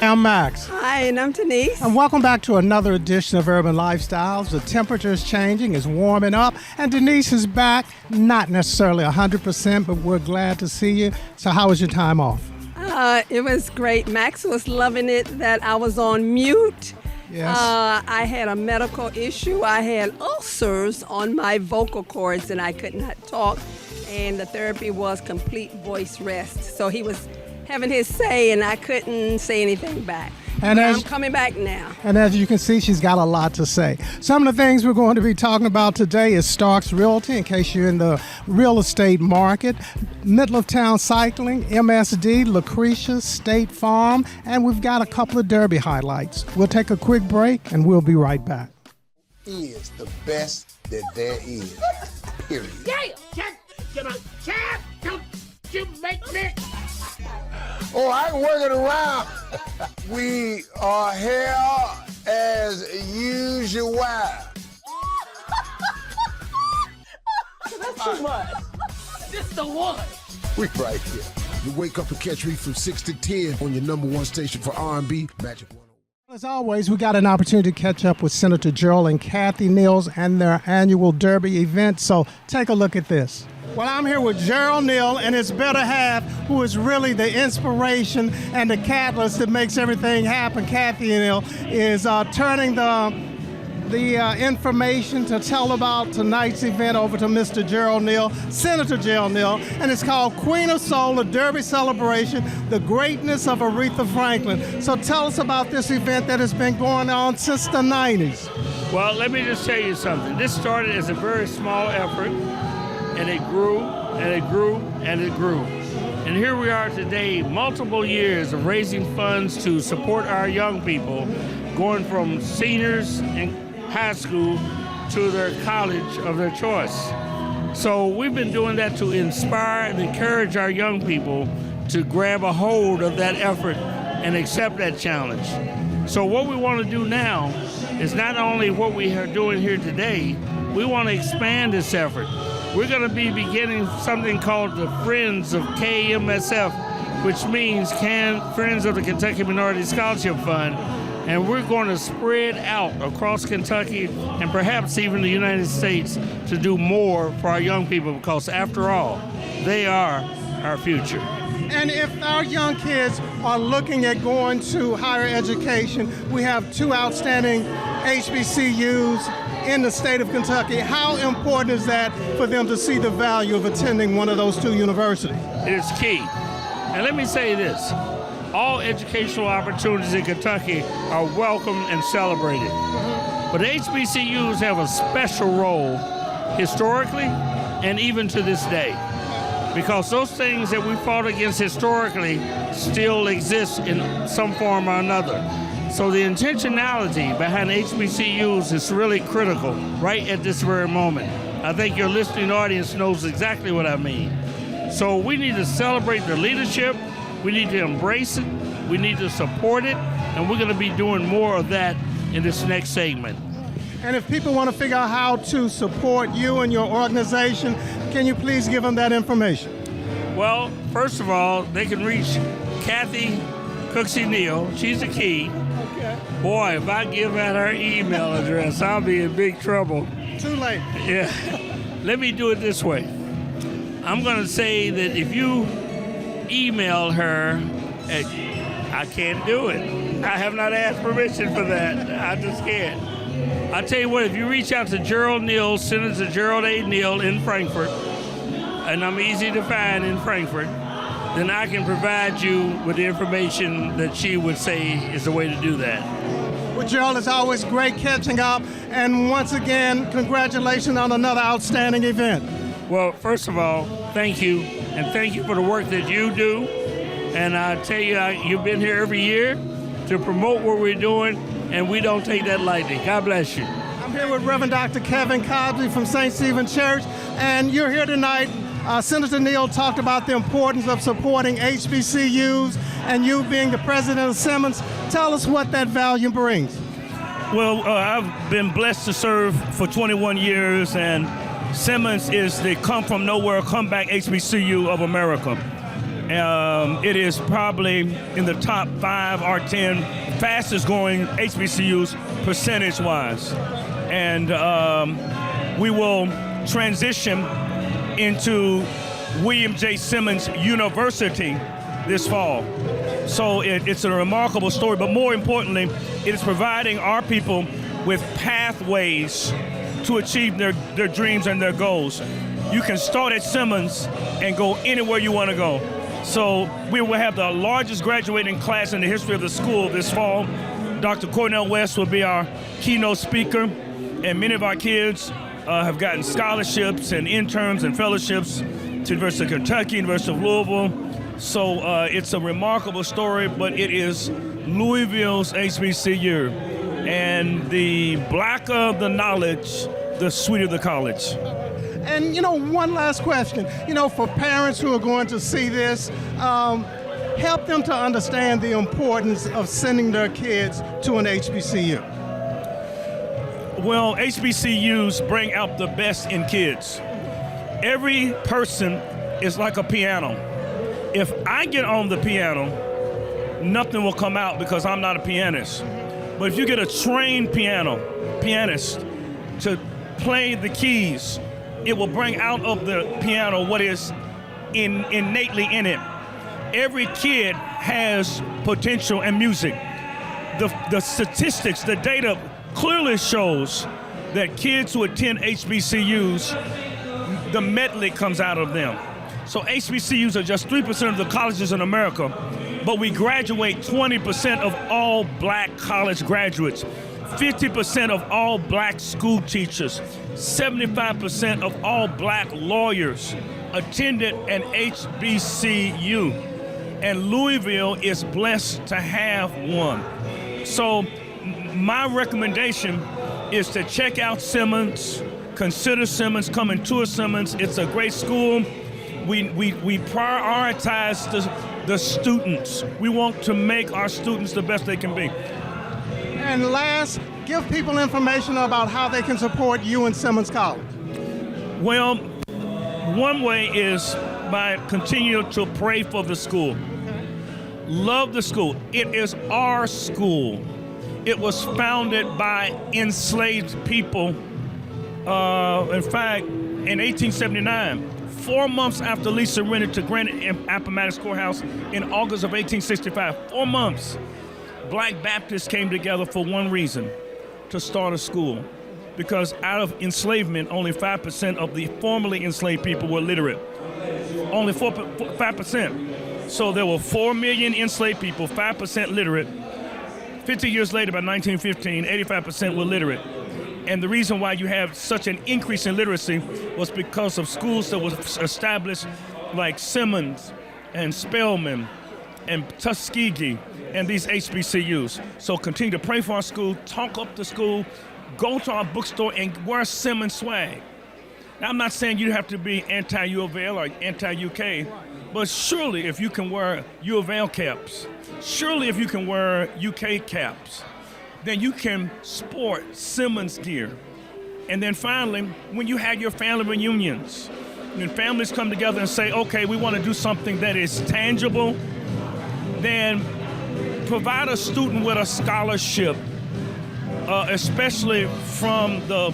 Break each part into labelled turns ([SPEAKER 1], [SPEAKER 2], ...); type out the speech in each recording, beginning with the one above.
[SPEAKER 1] I'm Max.
[SPEAKER 2] Hi, and I'm Denise.
[SPEAKER 1] And welcome back to another edition of Urban Lifestyles. The temperature is changing, it's warming up, and Denise is back. Not necessarily 100%, but we're glad to see you. So how was your time off?
[SPEAKER 2] It was great. Max was loving it that I was on mute.
[SPEAKER 1] Yes.
[SPEAKER 2] I had a medical issue. I had ulcers on my vocal cords, and I could not talk. And the therapy was complete voice rest. So he was having his say, and I couldn't say anything back.
[SPEAKER 1] And
[SPEAKER 2] I'm coming back now.
[SPEAKER 1] And as you can see, she's got a lot to say. Some of the things we're going to be talking about today is Starks Realty, in case you're in the real estate market, Middle of Town Cycling, MSD, Lucretia, State Farm, and we've got a couple of Derby highlights. We'll take a quick break, and we'll be right back.
[SPEAKER 3] Is the best that there is, period.
[SPEAKER 4] Don't you make me...
[SPEAKER 3] Oh, I can work it around. We are here as usual.
[SPEAKER 4] That's too much. This the one.
[SPEAKER 3] We right here.
[SPEAKER 5] You wake up and catch me from 6 to 10 on your number one station for R&B, Magic 101.
[SPEAKER 1] As always, we got an opportunity to catch up with Senator Gerald and Kathy Neal's and their annual Derby event, so take a look at this. Well, I'm here with Gerald Neal and his better half, who is really the inspiration and the catalyst that makes everything happen. Kathy Neal is turning the information to tell about tonight's event over to Mr. Gerald Neal, Senator Gerald Neal, and it's called Queen of Soul, a Derby celebration, the greatness of Aretha Franklin. So tell us about this event that has been going on since the 90s.
[SPEAKER 6] Well, let me just tell you something. This started as a very small effort, and it grew, and it grew, and it grew. And here we are today, multiple years of raising funds to support our young people, going from seniors in high school to their college of their choice. So we've been doing that to inspire and encourage our young people to grab a hold of that effort and accept that challenge. So what we want to do now is not only what we are doing here today, we want to expand this effort. We're going to be beginning something called the Friends of KMSF, which means Friends of the Kentucky Minority Scholarship Fund. And we're going to spread out across Kentucky and perhaps even the United States to do more for our young people, because after all, they are our future.
[SPEAKER 1] And if our young kids are looking at going to higher education, we have two outstanding HBCUs in the state of Kentucky. How important is that for them to see the value of attending one of those two universities?
[SPEAKER 6] It is key. And let me say this. All educational opportunities in Kentucky are welcome and celebrated. But HBCUs have a special role historically and even to this day, because those things that we fought against historically still exist in some form or another. So the intentionality behind HBCUs is really critical right at this very moment. I think your listening audience knows exactly what I mean. So we need to celebrate the leadership, we need to embrace it, we need to support it, and we're going to be doing more of that in this next segment.
[SPEAKER 1] And if people want to figure out how to support you and your organization, can you please give them that information?
[SPEAKER 6] Well, first of all, they can reach Kathy Cooksey Neal. She's the key.
[SPEAKER 1] Okay.
[SPEAKER 6] Boy, if I give out her email address, I'll be in big trouble.
[SPEAKER 1] Too late.
[SPEAKER 6] Yeah. Let me do it this way. I'm going to say that if you email her, I can't do it. I have not asked permission for that. I just can't. I'll tell you what, if you reach out to Gerald Neal, Senator Gerald A. Neal in Frankfort, and I'm easy to find in Frankfort, then I can provide you with the information that she would say is the way to do that.
[SPEAKER 1] Well, Gerald, it's always great catching up. And once again, congratulations on another outstanding event.
[SPEAKER 6] Well, first of all, thank you. And thank you for the work that you do. And I tell you, you've been here every year to promote what we're doing, and we don't take that lightly. God bless you.
[SPEAKER 1] I'm here with Reverend Dr. Kevin Cobley from St. Stephen's Church, and you're here tonight. Senator Neal talked about the importance of supporting HBCUs, and you being the president of Simmons, tell us what that value brings.
[SPEAKER 7] Well, I've been blessed to serve for 21 years, and Simmons is the come from nowhere, come back HBCU of America. It is probably in the top 5 or 10 fastest growing HBCUs percentage-wise. And we will transition into William J. Simmons University this fall. So it's a remarkable story, but more importantly, it is providing our people with pathways to achieve their dreams and their goals. You can start at Simmons and go anywhere you want to go. So we will have the largest graduating class in the history of the school this fall. Dr. Cornell West will be our keynote speaker, and many of our kids have gotten scholarships and interns and fellowships to University of Kentucky, University of Louisville. So it's a remarkable story, but it is Louisville's HBCU. And the blacker the knowledge, the sweeter the college.
[SPEAKER 1] And, one last question. For parents who are going to see this, help them to understand the importance of sending their kids to an HBCU.
[SPEAKER 7] Well, HBCUs bring out the best in kids. Every person is like a piano. If I get on the piano, nothing will come out because I'm not a pianist. But if you get a trained pianist to play the keys, it will bring out of the piano what is innately in it. Every kid has potential in music. The statistics, the data clearly shows that kids who attend HBCUs, the medley comes out of them. So HBCUs are just 3% of the colleges in America, but we graduate 20% of all black college graduates, 50% of all black school teachers, 75% of all black lawyers attended an HBCU, and Louisville is blessed to have one. So my recommendation is to check out Simmons, consider Simmons, come and tour Simmons. It's a great school. We prioritize the students. We want to make our students the best they can be.
[SPEAKER 1] And last, give people information about how they can support you and Simmons College.
[SPEAKER 7] Well, one way is by continuing to pray for the school. Love the school. It is our school. It was founded by enslaved people. In fact, in 1879, 4 months after Lee surrendered to Grant Appomattox Courthouse in August of 1865, 4 months, Black Baptists came together for one reason, to start a school. Because out of enslavement, only 5% of the formerly enslaved people were literate. Only 5%. So there were 4 million enslaved people, 5% literate. 50 years later, by 1915, 85% were literate. And the reason why you have such an increase in literacy was because of schools that were established like Simmons and Spelman and Tuskegee and these HBCUs. So continue to pray for our school, talk up the school, go to our bookstore and wear Simmons swag. Now, I'm not saying you have to be anti-U of L or anti-UK, but surely if you can wear U of L caps, surely if you can wear UK caps, then you can sport Simmons gear. And then finally, when you have your family reunions, when families come together and say, okay, we want to do something that is tangible, then provide a student with a scholarship, especially from the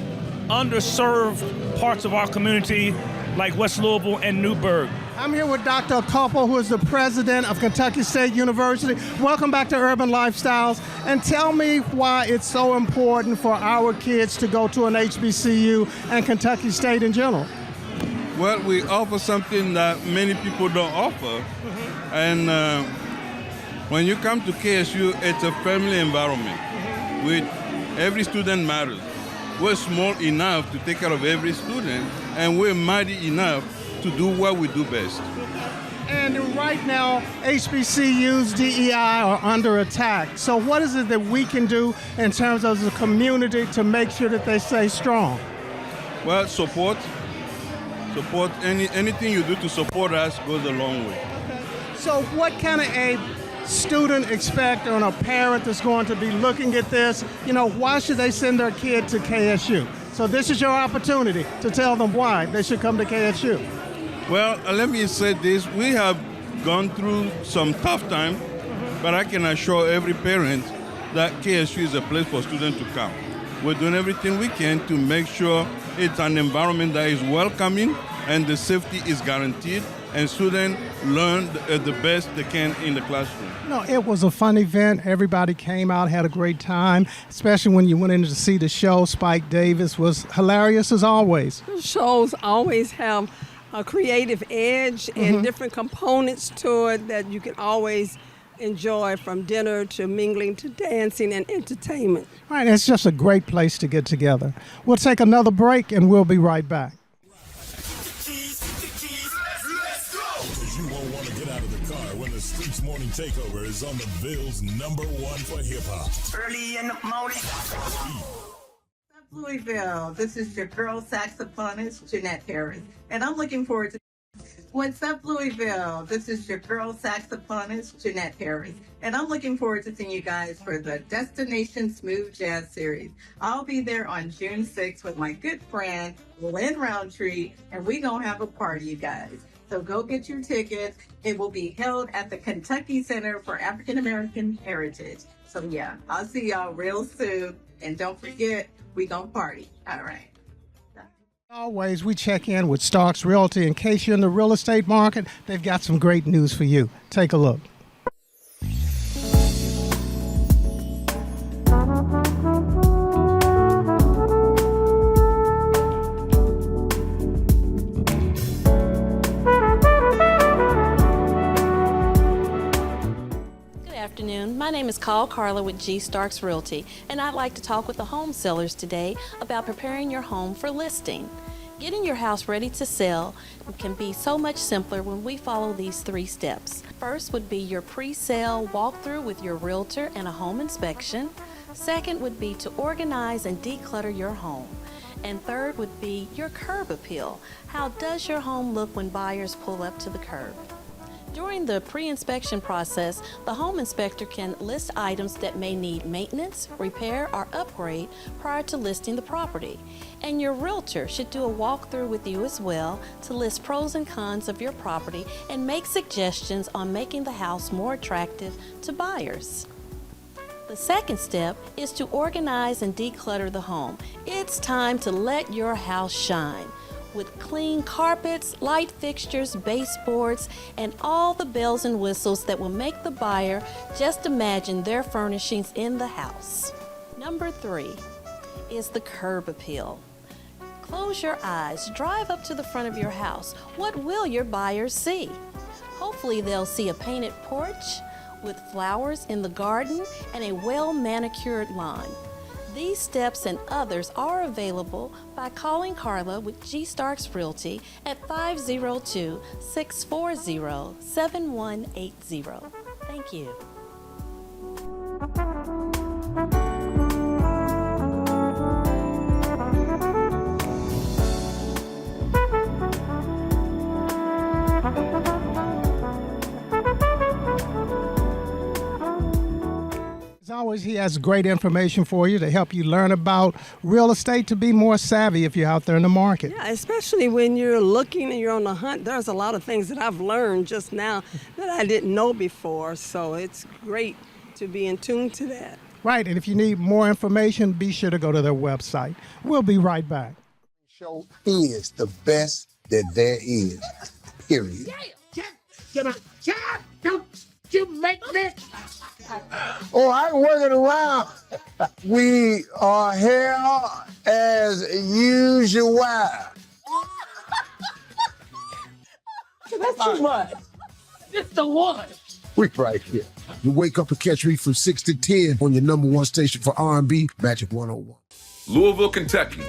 [SPEAKER 7] underserved parts of our community like West Louisville and Newburgh.
[SPEAKER 1] I'm here with Dr. Koppel, who is the president of Kentucky State University. Welcome back to Urban Lifestyles. And tell me why it's so important for our kids to go to an HBCU and Kentucky State in general.
[SPEAKER 8] Well, we offer something that many people don't offer. And when you come to KSU, it's a family environment. With every student matters. We're small enough to take care of every student, and we're mighty enough to do what we do best.
[SPEAKER 1] And right now, HBCUs, DEI are under attack. So what is it that we can do in terms of the community to make sure that they stay strong?
[SPEAKER 8] Well, support. Anything you do to support us goes a long way.
[SPEAKER 1] Okay. So what can a student expect, or a parent that's going to be looking at this? Why should they send their kid to KSU? So this is your opportunity to tell them why they should come to KSU.
[SPEAKER 8] Well, let me say this. We have gone through some tough time, but I can assure every parent that KSU is a place for students to come. We're doing everything we can to make sure it's an environment that is welcoming and the safety is guaranteed, and students learn the best they can in the classroom.
[SPEAKER 1] No, it was a fun event. Everybody came out, had a great time, especially when you went in to see the show. Spike Davis was hilarious as always.
[SPEAKER 2] Shows always have a creative edge and different components to it that you can always enjoy, from dinner to mingling to dancing and entertainment.
[SPEAKER 1] Right, it's just a great place to get together. We'll take another break and we'll be right back.
[SPEAKER 9] You won't want to get out of the car when the Streets Morning Takeover is on the Bill's #1 for hip-hop.
[SPEAKER 10] Early in the morning. Louisville, this is your girl saxophonist, Jeanette Harris, and I'm looking forward to... What's up, Louisville? This is your girl saxophonist, Jeanette Harris, and I'm looking forward to seeing you guys for the Destination Smooth Jazz Series. I'll be there on June 6th with my good friend, Lynn Roundtree, and we gonna have a party, you guys. So go get your tickets. It will be held at the Kentucky Center for African American Heritage. So yeah, I'll see y'all real soon. And don't forget, we gonna party. All right.
[SPEAKER 1] Always, we check in with Starks Realty. In case you're in the real estate market, they've got some great news for you. Take a look.
[SPEAKER 11] My name is Carla with G. Starks Realty, and I'd like to talk with the home sellers today about preparing your home for listing. Getting your house ready to sell can be so much simpler when we follow these 3 steps. First would be your pre-sale walkthrough with your realtor and a home inspection. Second would be to organize and declutter your home. And third would be your curb appeal. How does your home look when buyers pull up to the curb? During the pre-inspection process, the home inspector can list items that may need maintenance, repair, or upgrade prior to listing the property. And your realtor should do a walkthrough with you as well to list pros and cons of your property and make suggestions on making the house more attractive to buyers. The second step is to organize and declutter the home. It's time to let your house shine. With clean carpets, light fixtures, baseboards, and all the bells and whistles that will make the buyer just imagine their furnishings in the house. Number 3 is the curb appeal. Close your eyes, drive up to the front of your house. What will your buyers see? Hopefully they'll see a painted porch with flowers in the garden and a well-manicured lawn. These steps and others are available by calling Carla with G. Starks Realty at 502-640-7180. Thank you.
[SPEAKER 1] As always, he has great information for you to help you learn about real estate, to be more savvy if you're out there in the market.
[SPEAKER 2] Yeah, especially when you're looking and you're on the hunt. There's a lot of things that I've learned just now that I didn't know before. So it's great to be in tune to that.
[SPEAKER 1] Right, and if you need more information, be sure to go to their website. We'll be right back.
[SPEAKER 3] Show is the best that there is, period.
[SPEAKER 4] Don't you make me?
[SPEAKER 3] Oh, I'm working around. We are here as usual.
[SPEAKER 4] That's too much. It's the one.
[SPEAKER 3] We right here.
[SPEAKER 5] You wake up and catch me from 6 to 10 on your #1 station for R&B, Magic 101.
[SPEAKER 12] Louisville, Kentucky.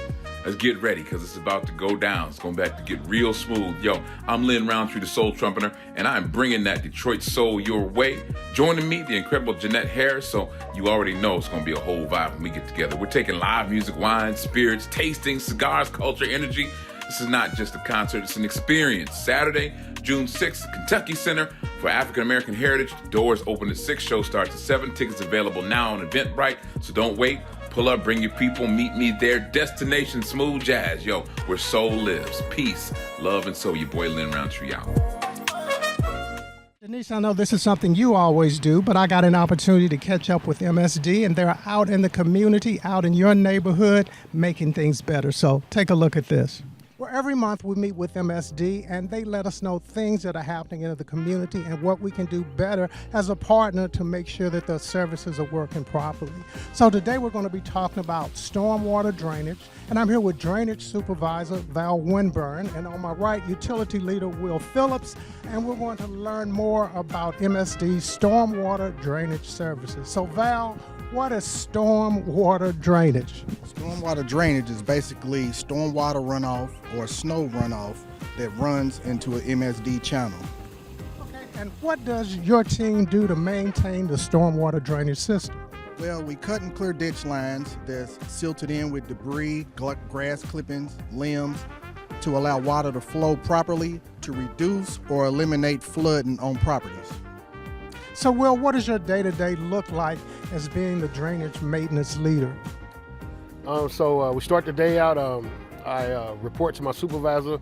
[SPEAKER 12] Let's get ready because it's about to go down. It's going back to get real smooth. Yo, I'm Lynn Roundtree, the soul trumpeter, and I'm bringing that Detroit soul your way. Joining me, the incredible Jeanette Harris, so you already know it's going to be a whole vibe when we get together. We're taking live music, wine, spirits, tasting, cigars, culture, energy. This is not just a concert, it's an experience. Saturday, June 6th, Kentucky Center for African American Heritage. The doors open at 6, show starts at 7. Tickets available now on Eventbrite, so don't wait. Pull up, bring your people, meet me there. Destination Smooth Jazz, yo, where soul lives. Peace, love, and soul. Your boy Lynn Roundtree out.
[SPEAKER 1] Denise, I know this is something you always do, but I got an opportunity to catch up with MSD, and they're out in the community, out in your neighborhood, making things better. So take a look at this. Well, every month we meet with MSD, and they let us know things that are happening in the community and what we can do better as a partner to make sure that the services are working properly. So today we're going to be talking about stormwater drainage, and I'm here with Drainage Supervisor Val Winburn, and on my right, Utility Leader Will Phillips, and we're going to learn more about MSD's stormwater drainage services. So Val, what is stormwater drainage?
[SPEAKER 13] Stormwater drainage is basically stormwater runoff or snow runoff that runs into an MSD channel.
[SPEAKER 1] Okay, and what does your team do to maintain the stormwater drainage system?
[SPEAKER 13] Well, we cut and clear ditch lines that's silted in with debris, grass clippings, limbs, to allow water to flow properly to reduce or eliminate flooding on properties.
[SPEAKER 1] So, Will, what does your day-to-day look like as being the drainage maintenance leader?
[SPEAKER 14] We start the day out. I report to my supervisor,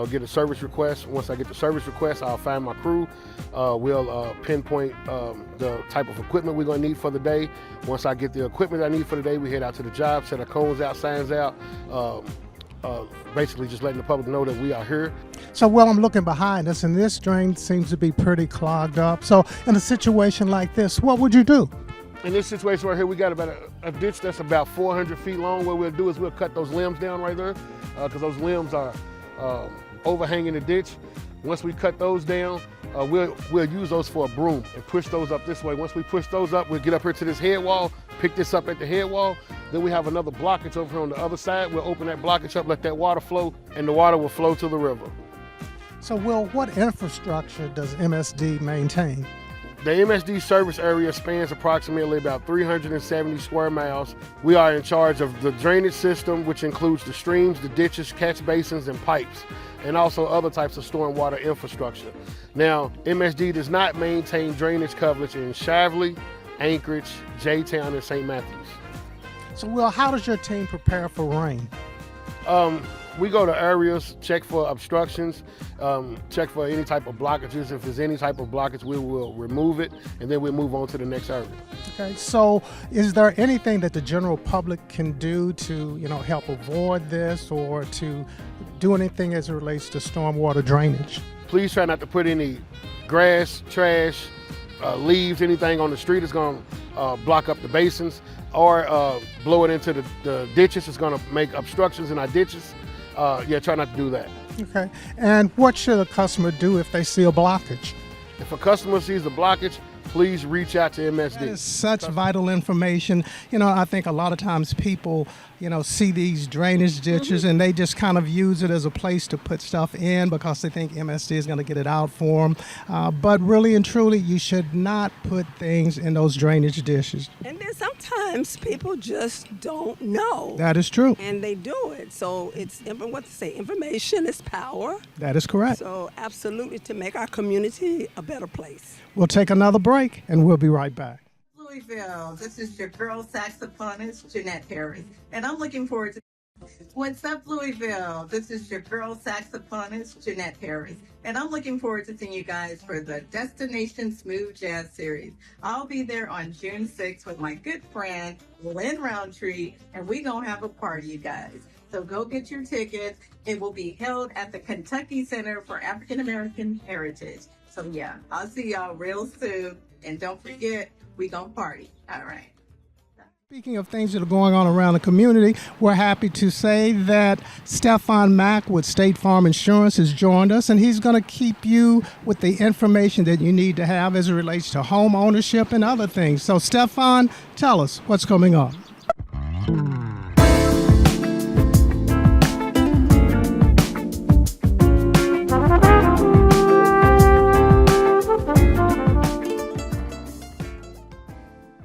[SPEAKER 14] get a service request. Once I get the service request, I'll find my crew. We'll pinpoint the type of equipment we're going to need for the day. Once I get the equipment I need for the day, we head out to the job, set our cones out, signs out, basically just letting the public know that we are here.
[SPEAKER 1] So, Will, I'm looking behind us, and this drain seems to be pretty clogged up. So, in a situation like this, what would you do?
[SPEAKER 14] In this situation right here, we got about a ditch that's about 400 feet long. What we'll do is we'll cut those limbs down right there, because those limbs are overhanging the ditch. Once we cut those down, we'll use those for a broom and push those up this way. Once we push those up, we'll get up here to this head wall, pick this up at the head wall. Then we have another blockage over here on the other side. We'll open that blockage up, let that water flow, and the water will flow to the river.
[SPEAKER 1] So, Will, what infrastructure does MSD maintain?
[SPEAKER 14] The MSD service area spans approximately about 370 square miles. We are in charge of the drainage system, which includes the streams, the ditches, catch basins, and pipes, and also other types of stormwater infrastructure. Now, MSD does not maintain drainage coverage in Shively, Anchorage, J-Town, and St. Matthews.
[SPEAKER 1] So, Will, how does your team prepare for rain?
[SPEAKER 14] We go to areas, check for obstructions, check for any type of blockages. If there's any type of blockage, we will remove it, and then we'll move on to the next area.
[SPEAKER 1] Okay, so is there anything that the general public can do to, help avoid this or to do anything as it relates to stormwater drainage?
[SPEAKER 14] Please try not to put any grass, trash, leaves, anything on the street that's going to block up the basins, or blow it into the ditches. It's going to make obstructions in our ditches. Try not to do that.
[SPEAKER 1] Okay. And what should a customer do if they see a blockage?
[SPEAKER 14] If a customer sees a blockage, please reach out to MSD.
[SPEAKER 1] That is such vital information. I think a lot of times people, see these drainage ditches and they just kind of use it as a place to put stuff in because they think MSD is going to get it out for them. But really and truly, you should not put things in those drainage ditches.
[SPEAKER 2] And then sometimes people just don't know.
[SPEAKER 1] That is true.
[SPEAKER 2] And they do it. So it's, information is power.
[SPEAKER 1] That is correct.
[SPEAKER 2] So absolutely, to make our community a better place.
[SPEAKER 1] We'll take another break and we'll be right back.
[SPEAKER 10] Louisville, this is your girl saxophonist, Jeanette Harris, and I'm looking forward to. What's up, Louisville? This is your girl saxophonist, Jeanette Harris, and I'm looking forward to seeing you guys for the Destination Smooth Jazz Series. I'll be there on June 6th with my good friend, Lynn Roundtree, and we gonna have a party, you guys. So go get your tickets. It will be held at the Kentucky Center for African American Heritage. So yeah, I'll see y'all real soon. And don't forget, we gonna party. All right.
[SPEAKER 1] Speaking of things that are going on around the community, we're happy to say that Stefan Mack with State Farm Insurance has joined us, and he's going to keep you with the information that you need to have as it relates to home ownership and other things. So, Stefan, tell us what's coming up.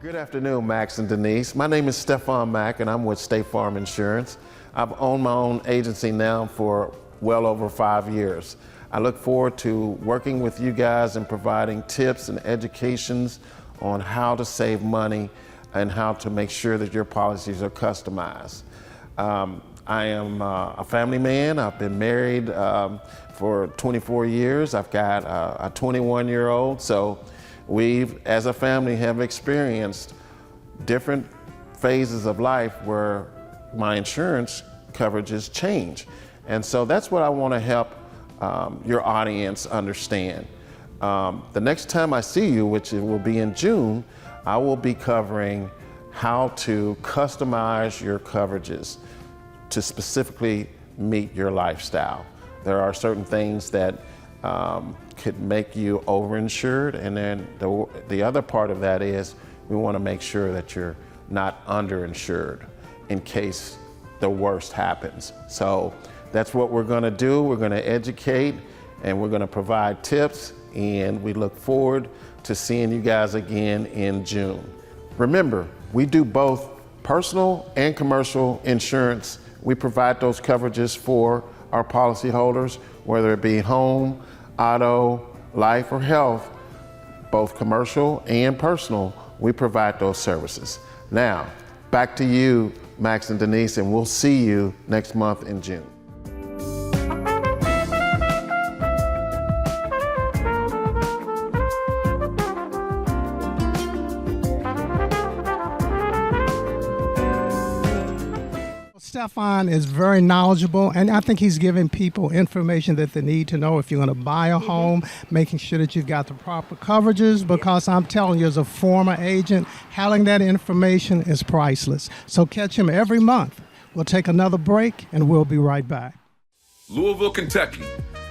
[SPEAKER 15] Good afternoon, Max and Denise. My name is Stefan Mack, and I'm with State Farm Insurance. I've owned my own agency now for well over 5 years. I look forward to working with you guys and providing tips and educations on how to save money and how to make sure that your policies are customized. I am a family man. I've been married for 24 years. I've got a 21-year-old. So we've, as a family, have experienced different phases of life where my insurance coverages change. And so that's what I want to help your audience understand. The next time I see you, which it will be in June, I will be covering how to customize your coverages to specifically meet your lifestyle. There are certain things that could make you overinsured, and then the other part of that is we want to make sure that you're not underinsured in case the worst happens. So that's what we're going to do. We're going to educate and we're going to provide tips, and we look forward to seeing you guys again in June. Remember, we do both personal and commercial insurance. We provide those coverages for our policyholders, whether it be home, auto, life, or health, both commercial and personal. We provide those services. Now, back to you, Max and Denise, and we'll see you next month in June.
[SPEAKER 1] Stefan is very knowledgeable, and I think he's giving people information that they need to know if you're going to buy a home, making sure that you've got the proper coverages, because I'm telling you, as a former agent, having that information is priceless. So catch him every month. We'll take another break, and we'll be right back.
[SPEAKER 12] Louisville, Kentucky.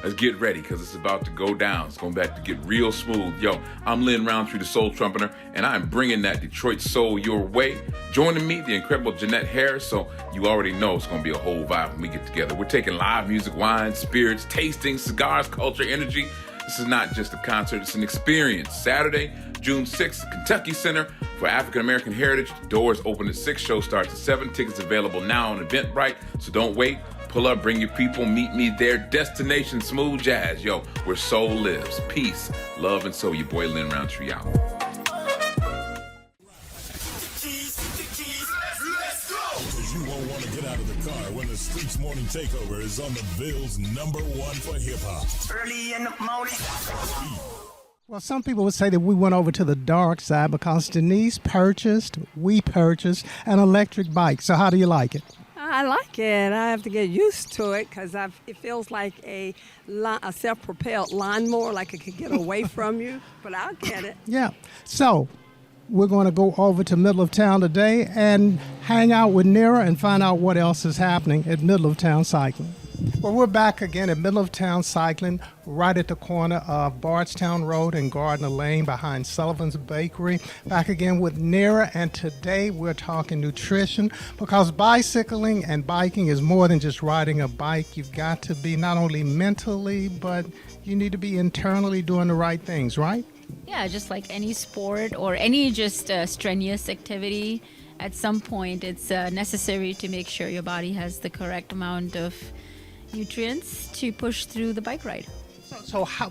[SPEAKER 12] Let's get ready because it's about to go down. It's going back to get real smooth. Yo, I'm Lynn Roundtree, the Soul Trumpeter, and I'm bringing that Detroit soul your way. Joining me, the incredible Jeanette Harris, so you already know it's going to be a whole vibe when we get together. We're taking live music, wine, spirits, tasting, cigars, culture, energy. This is not just a concert, it's an experience. Saturday, June 6th, Kentucky Center for African American Heritage. Doors open at 6, show starts at 7. Tickets available now on Eventbrite, so don't wait. Pull up, bring your people, meet me there. Destination Smooth Jazz. Yo, where soul lives. Peace, love, and soul. Your boy Lynn Roundtree out.
[SPEAKER 9] Because you won't want to get out of the car when the Streets Morning Takeover is on the Bill's #1 for hip-hop. Early in the morning.
[SPEAKER 1] Well, some people would say that we went over to the dark side because we purchased an electric bike. So how do you like it?
[SPEAKER 2] I like it. I have to get used to it because it feels like a self-propelled lawnmower, like it could get away from you, but I'll get it.
[SPEAKER 1] Yeah. So we're going to go over to Middle of Town today and hang out with Nira and find out what else is happening at Middle of Town Cycling. Well, we're back again at Middle of Town Cycling, right at the corner of Bardstown Road and Gardner Lane behind Sullivan's Bakery. Back again with Nira, and today we're talking nutrition, because bicycling and biking is more than just riding a bike. You've got to be not only mentally, but you need to be internally doing the right things, right?
[SPEAKER 16] Yeah, just like any sport or any just strenuous activity, at some point it's necessary to make sure your body has the correct amount of nutrients to push through the bike ride.
[SPEAKER 1] So how,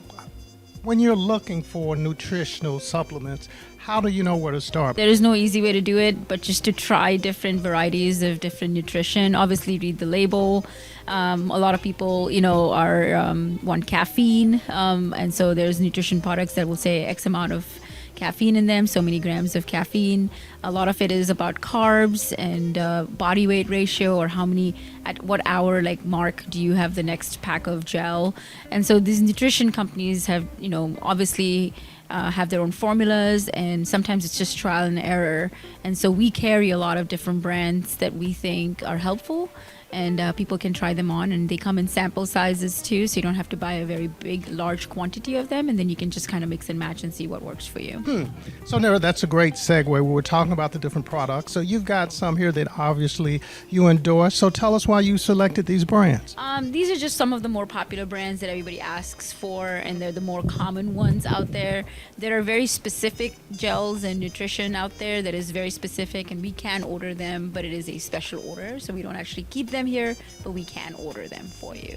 [SPEAKER 1] when you're looking for nutritional supplements, how do you know where to start?
[SPEAKER 16] There is no easy way to do it, but just to try different varieties of different nutrition. Obviously, read the label. A lot of people, want caffeine, and so there's nutrition products that will say X amount of caffeine in them, so many grams of caffeine. A lot of it is about carbs and body weight ratio, or at what hour mark do you have the next pack of gel. And so these nutrition companies have, obviously have their own formulas, and sometimes it's just trial and error. And so we carry a lot of different brands that we think are helpful, and people can try them on, and they come in sample sizes too, so you don't have to buy a very large quantity of them, and then you can just kind of mix and match and see what works for you.
[SPEAKER 1] So Nira, that's a great segue. We were talking about the different products. So you've got some here that obviously you endorse. So tell us why you selected these brands.
[SPEAKER 16] These are just some of the more popular brands that everybody asks for, and they're the more common ones out there. There are very specific gels and nutrition out there that is very specific, and we can order them, but it is a special order, so we don't actually keep them here, but we can order them for you.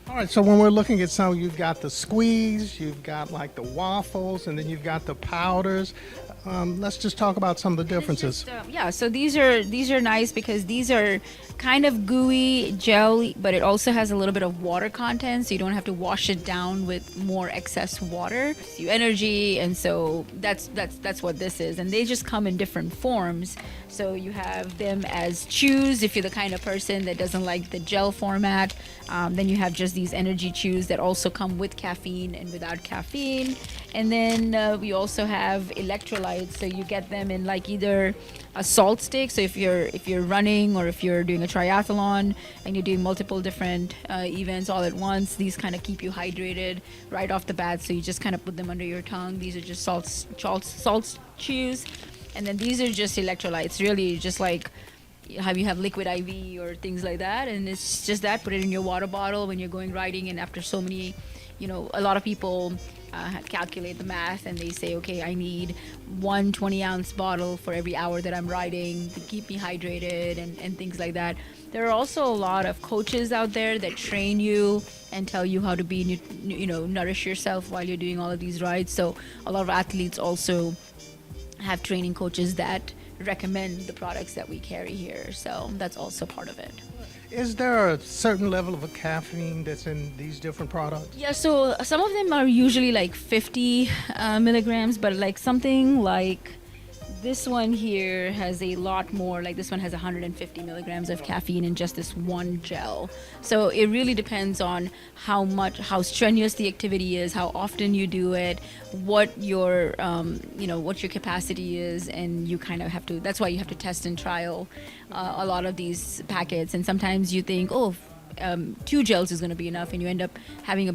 [SPEAKER 1] All right, so when we're looking at some, you've got the squeeze, you've got the waffles, and then you've got the powders. Let's just talk about some of the differences.
[SPEAKER 16] Yeah, so these are nice because these are kind of gooey gel, but it also has a little bit of water content, so you don't have to wash it down with more excess water. It's you energy, and so that's what this is. And they just come in different forms. So you have them as chews if you're the kind of person that doesn't like the gel format. Then you have just these energy chews that also come with caffeine and without caffeine. And then we also have electrolytes, so you get them in like either a salt stick. So if you're running or if you're doing a triathlon and you're doing multiple different events all at once, these kind of keep you hydrated right off the bat. So you just kind of put them under your tongue. These are just salt chews. And then these are just electrolytes, really just like how you have liquid IV or things like that. And it's just that, put it in your water bottle when you're going riding. And after so many, a lot of people calculate the math and they say, okay, I need 1 20-ounce bottle for every hour that I'm riding to keep me hydrated and things like that. There are also a lot of coaches out there that train you and tell you how to be, nourish yourself while you're doing all of these rides. So a lot of athletes also have training coaches that recommend the products that we carry here. So that's also part of it.
[SPEAKER 1] Is there a certain level of caffeine that's in these different products?
[SPEAKER 16] Yeah, so some of them are usually like 50 milligrams, but like something like this one here has a lot more. Like this one has 150 milligrams of caffeine in just this one gel. So it really depends on how strenuous the activity is, how often you do it, what your what your capacity is, and you kind of have to. That's why you have to test and trial a lot of these packets. And sometimes you think, 2 gels is going to be enough, and you end up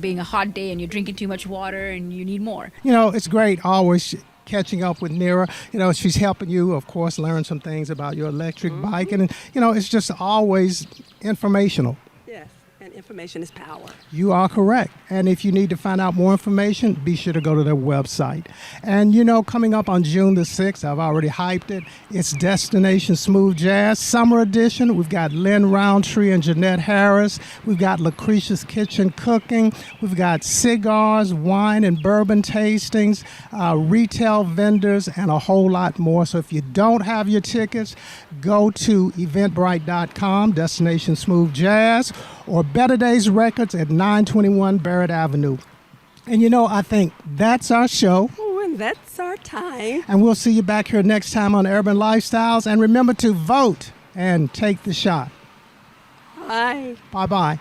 [SPEAKER 16] being a hot day and you're drinking too much water and you need more.
[SPEAKER 1] It's great always catching up with Nira. She's helping you, of course, learn some things about your electric bike. And, it's just always informational.
[SPEAKER 2] Yes, and information is power.
[SPEAKER 1] You are correct. And if you need to find out more information, be sure to go to their website. And, coming up on June the 6th, I've already hyped it. It's Destination Smooth Jazz Summer Edition. We've got Lynn Roundtree and Jeanette Harris. We've got Lucretia's Kitchen Cooking. We've got cigars, wine, and bourbon tastings, retail vendors, and a whole lot more. So if you don't have your tickets, go to eventbrite.com, Destination Smooth Jazz, or Better Days Records at 921 Barrett Avenue. And I think that's our show.
[SPEAKER 2] Oh, and that's our time.
[SPEAKER 1] And we'll see you back here next time on Urban Lifestyles. And remember to vote and take the shot.
[SPEAKER 2] Bye.
[SPEAKER 1] Bye-bye.